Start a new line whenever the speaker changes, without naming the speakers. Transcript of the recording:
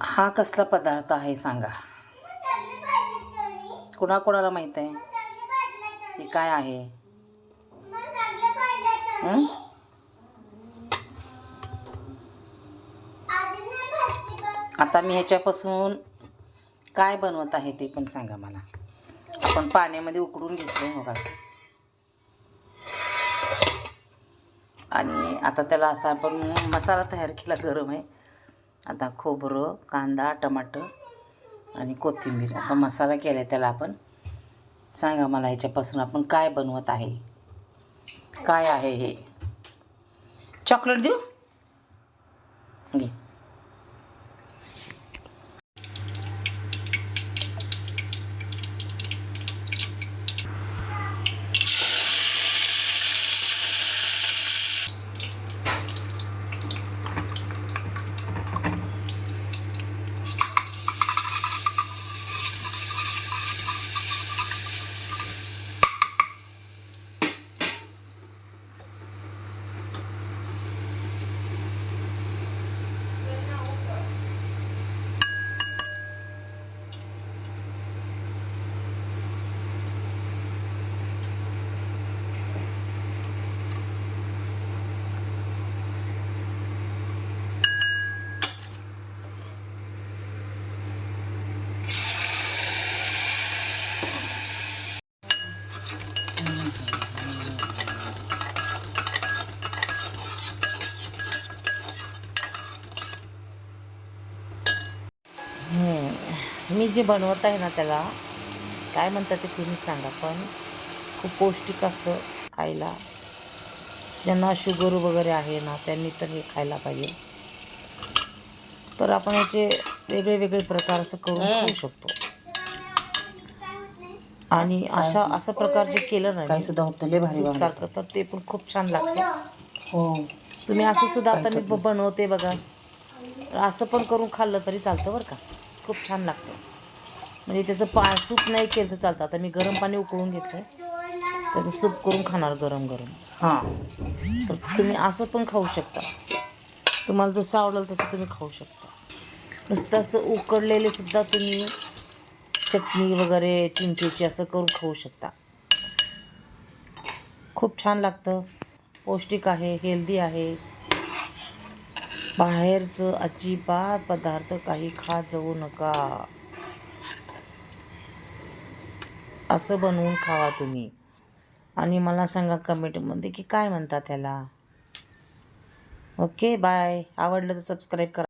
हा कसला पदार्थ आहे सांगा? कुणाकुणाला माहित आहे हे काय आहे? आता मी ह्याच्यापासून काय बनवत आहे ते पण सांगा मला. आपण पाण्यामध्ये उकडून घेतलं बघा आणि आता त्याला असा आपण मसाला तयार केला. गरम आहे. आता खोबरं, कांदा, टमाटर आणि कोथिंबीर असा मसाला केला आहे त्याला आपण. सांगा मला ह्याच्यापासून आपण काय बनवत आहे? काय आहे हे? चॉकलेट देऊ घे. मी जे बनवत आहे ना त्याला काय म्हणतात ते तुम्हीच सांगा. पण खूप पौष्टिक असतं खायला. ज्यांना शुगर वगैरे आहे ना त्यांनी तर हे खायला पाहिजे. तर आपण याचे वेगळे वेगळे प्रकार असं करून खाऊ शकतो. आणि असं प्रकार जे केलं ना
काही सुद्धा होत नाही, भारी
सारखं, तर ते पण खूप छान लागतं.
हो,
तुम्ही असं सुद्धा आता मी बनवते बघा, असं पण करून खाल्लं तरी चालतं बरं का. खूप छान लागतं. म्हणजे त्याचं सूप नाही केलं तर चालतं. आता मी गरम पाणी उकळून घेतलं, त्याचं सूप करून खाणार गरम गरम. तर तुम्ही असं पण खाऊ शकता. तुम्हाला जसं आवडेल तसं तुम्ही खाऊ शकता. नुसतं असं उकडलेले सुद्धा तुम्ही चटणी वगैरे चिंचेची असं करून खाऊ शकता. खूप छान लागतं. पौष्टिक आहे, हेल्दी आहे. बाहेरचं अजिबात पदार्थ काही खात जाऊ नका. असं बनवून खावा तुम्ही. आणि मला सांगा कमेंटमध्ये की काय म्हणतात त्याला. Okay, bye. आवडलं तर सबस्क्राईब करा.